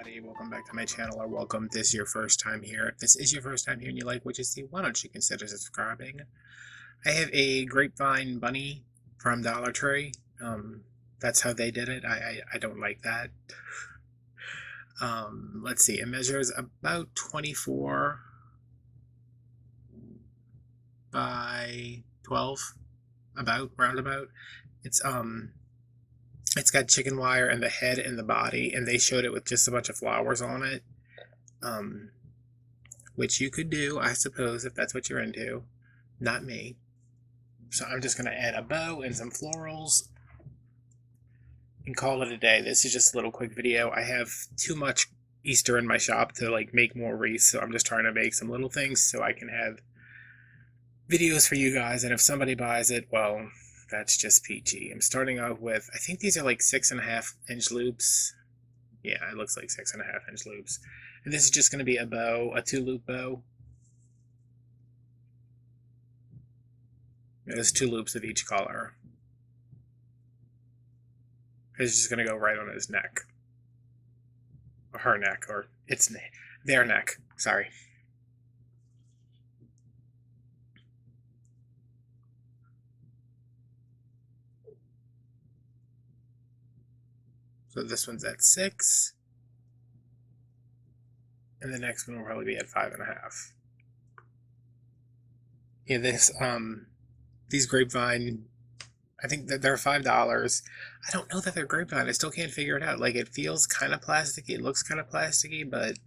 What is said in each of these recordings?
everybody, welcome back to my channel, or welcome if this is your first time here. If this is your first time here and you like what you see, why don't you consider subscribing? I have a Grapevine bunny from Dollar Tree. That's how they did it. I don't like that. Let's see, it measures about 24 by 12, roundabout. It's got chicken wire in the head and the body, and they showed it with just a bunch of flowers on it, which you could do, I suppose, if that's what you're into. Not me. So I'm just going to add a bow and some florals and call it a day. This is just a little quick video. I have too much Easter in my shop to make more wreaths, so I'm just trying to make some little things so I can have videos for you guys, and if somebody buys it, well, that's just peachy. I'm starting out with, I think these are like 6.5 inch loops. Yeah, it looks like 6.5 inch loops. And this is just going to be a bow, a 2-loop bow. There's 2 loops of each color. It's just going to go right on his neck. Or her neck, or their neck, sorry. So this one's at 6, and the next one will probably be at 5.5. Yeah, these Grapevine, I think that they're $5. I don't know that they're Grapevine. I still can't figure it out. Like, it feels kind of plasticky. It looks kind of plasticky, but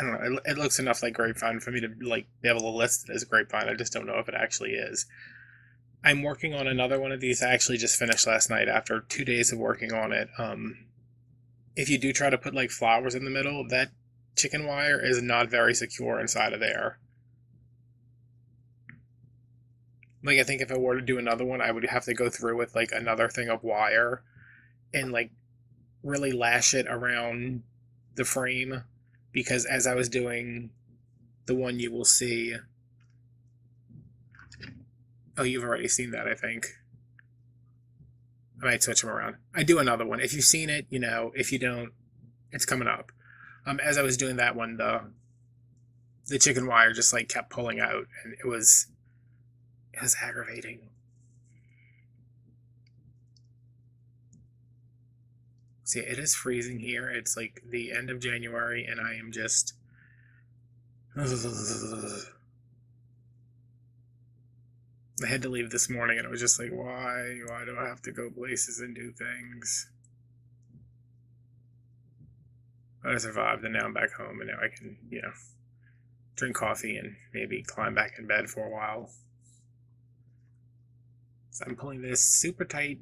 I don't know. It looks enough like Grapevine for me to be able to list it as Grapevine. I just don't know if it actually is. I'm working on another one of these. I actually just finished last night after 2 days of working on it. If you do try to put flowers in the middle, that chicken wire is not very secure inside of there. I think if I were to do another one, I would have to go through with another thing of wire and really lash it around the frame, because as I was doing the one you will see, oh, you've already seen that, I think. I might switch them around. I do another one. If you've seen it, you know. If you don't, it's coming up. As I was doing that one, the chicken wire just kept pulling out, and it was aggravating. See, it is freezing here. It's the end of January, and I am just I had to leave this morning, and it was just why do I have to go places and do things? But I survived, and now I'm back home, and now I can, drink coffee and maybe climb back in bed for a while. So I'm pulling this super tight,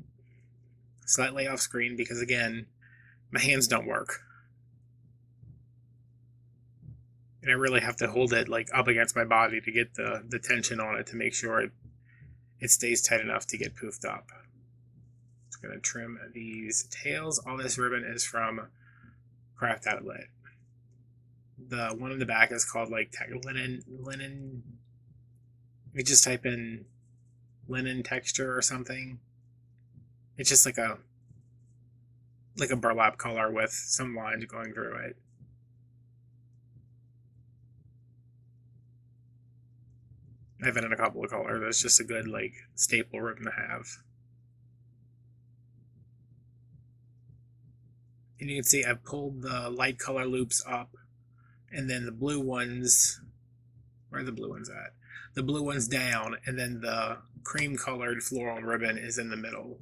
slightly off screen, because again, my hands don't work. And I really have to hold it up against my body to get the tension on it to make sure it stays tight enough to get poofed up. Just going to trim these tails. All this ribbon is from Craft Outlet. The one in the back is called linen. You just type in linen texture or something. It's just like a burlap color with some lines going through it. I have it in a couple of colors. It's just a good staple ribbon to have. And you can see I've pulled the light color loops up, and then the blue ones, where are the blue ones at? The blue one's down, and then the cream colored floral ribbon is in the middle.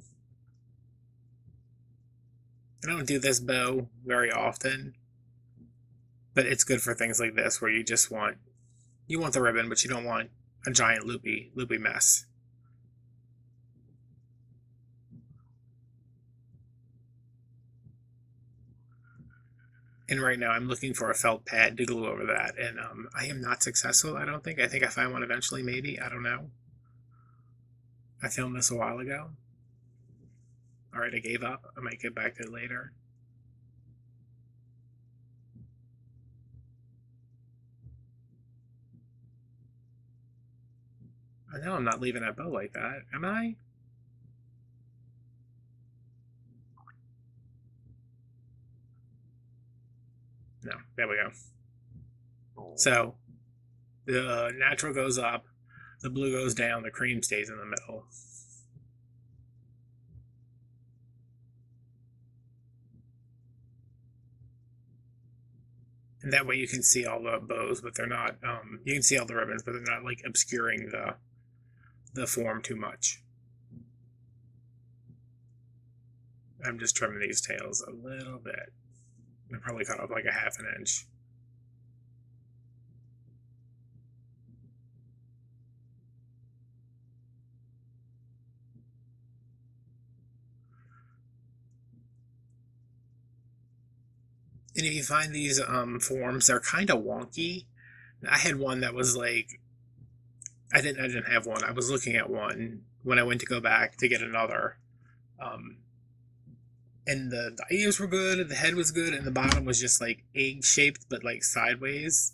I don't do this bow very often, but it's good for things like this where you just want the ribbon, but you don't want a giant loopy mess. And right now I'm looking for a felt pad to glue over that, and I am not successful, I don't think. I think I find one eventually, maybe. I don't know. I filmed this a while ago. Alright, I gave up. I might get back to it later. I know I'm not leaving that bow like that, am I? there we go. So the natural goes up, the blue goes down, the cream stays in the middle. And that way you can see all the bows, but they're not, you can see all the ribbons, but they're not like obscuring the form too much. I'm just trimming these tails a little bit. I probably cut off like a ½ inch. And if you find these forms, they're kind of wonky. I had one that was like, I didn't have one. I was looking at one when I went to go back to get another. And the ears were good, the head was good, and the bottom was just like egg shaped, but like sideways.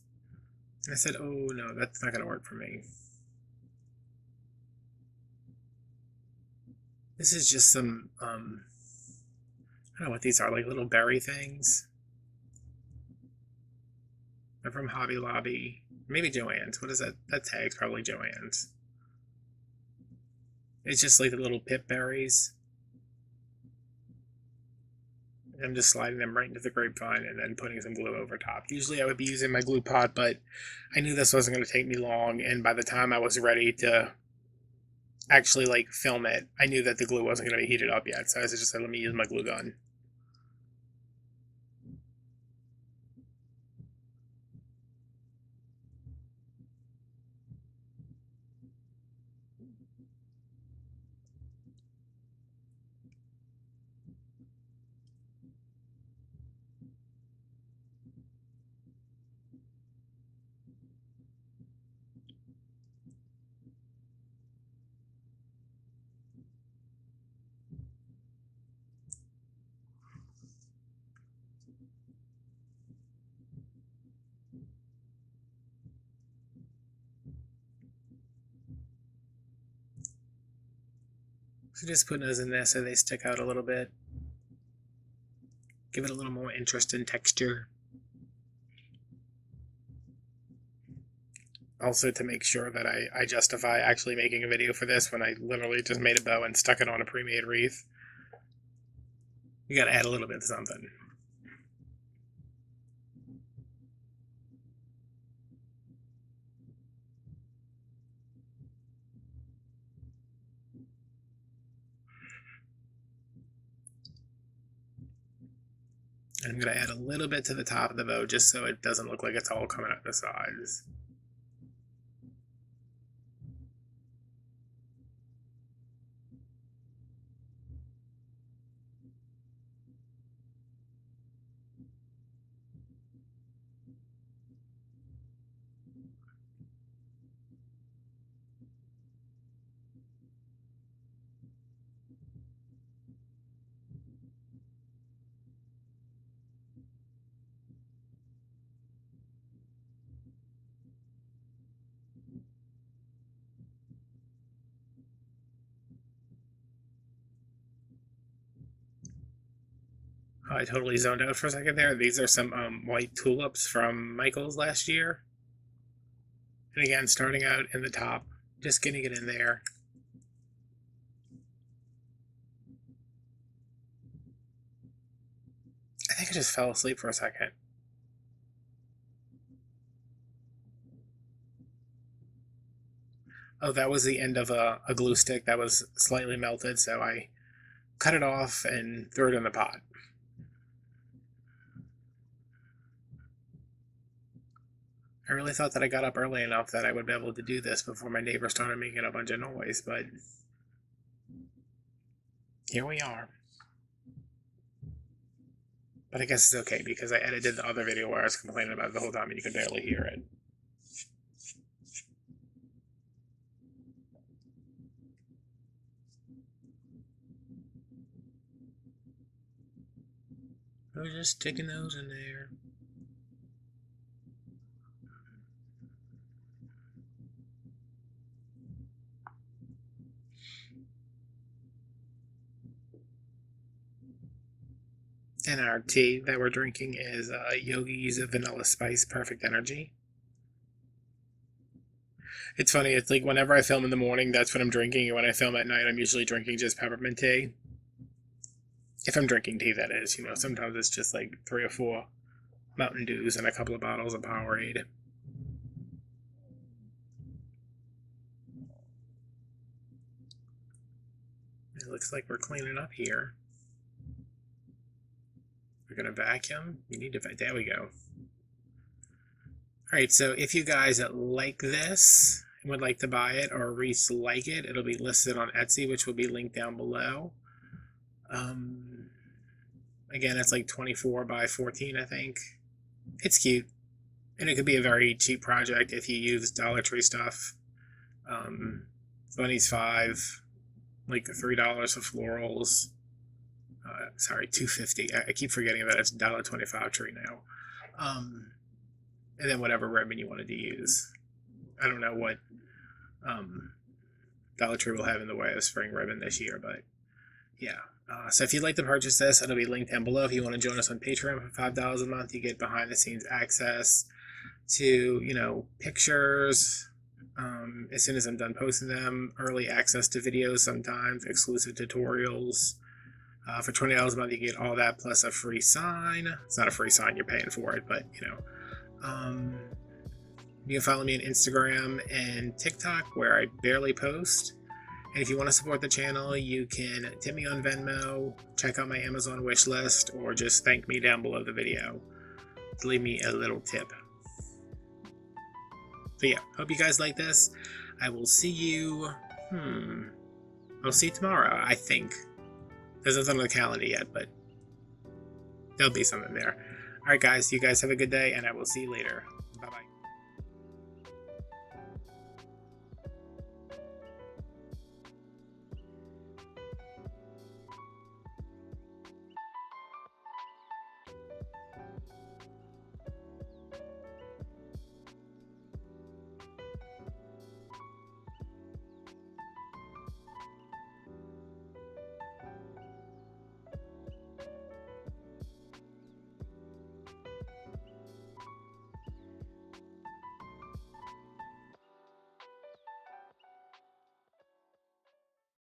And I said, oh no, that's not going to work for me. This is just some, I don't know what these are, like little berry things. They're from Hobby Lobby. Maybe Joann's. What is that? That tag's probably Joann's. It's just like the little pip berries. I'm just sliding them right into the grapevine and then putting some glue over top. Usually I would be using my glue pot, but I knew this wasn't going to take me long, and by the time I was ready to actually like film it, I knew that the glue wasn't going to be heated up yet, so I just said, let me use my glue gun. So just putting those in there so they stick out a little bit. Give it a little more interest and texture. Also to make sure that I justify actually making a video for this when I literally just made a bow and stuck it on a pre-made wreath. You gotta add a little bit of something. And I'm going to add a little bit to the top of the bow just so it doesn't look like it's all coming out the sides. Oh, I totally zoned out for a second there. These are some white tulips from Michael's last year. And again, starting out in the top, just getting it in there. I think I just fell asleep for a second. Oh, that was the end of a glue stick that was slightly melted, so I cut it off and threw it in the pot. I really thought that I got up early enough that I would be able to do this before my neighbor started making a bunch of noise, but here we are. But I guess it's okay because I edited the other video where I was complaining about it the whole time and you could barely hear it. I was just sticking those in there. And our tea that we're drinking is Yogi's Vanilla Spice Perfect Energy. It's funny, it's like whenever I film in the morning, that's what I'm drinking, and when I film at night, I'm usually drinking just peppermint tea. If I'm drinking tea, that is, you know, sometimes it's just like 3 or 4 Mountain Dews and a couple of bottles of Powerade. It looks like we're cleaning up here. We're gonna vacuum. You need to, there we go. Alright, so if you guys like this and would like to buy it, or Wreath like it, it'll be listed on Etsy, which will be linked down below. Again, it's like 24 by 14, I think. It's cute. And it could be a very cheap project if you use Dollar Tree stuff. Bunny's $5, like $3 for florals. Sorry, $2.50. I keep forgetting that it's $1.25 tree now. And then whatever ribbon you wanted to use. I don't know what Dollar Tree will have in the way of spring ribbon this year, but yeah. So if you'd like to purchase this, it'll be linked down below. If you want to join us on Patreon for $5 a month, you get behind the scenes access to, you know, pictures. As soon as I'm done posting them, early access to videos sometimes, exclusive tutorials. For $20 a month, you get all that plus a free sign. It's not a free sign, you're paying for it, but you know. You can follow me on Instagram and TikTok, where I barely post. And if you want to support the channel, you can tip me on Venmo, check out my Amazon wish list, or just thank me down below the video to leave me a little tip. So yeah, hope you guys like this. I will see you, I'll see you tomorrow, I think. There's nothing on the calendar yet, but there'll be something there. Alright guys, you guys have a good day, and I will see you later. Bye-bye.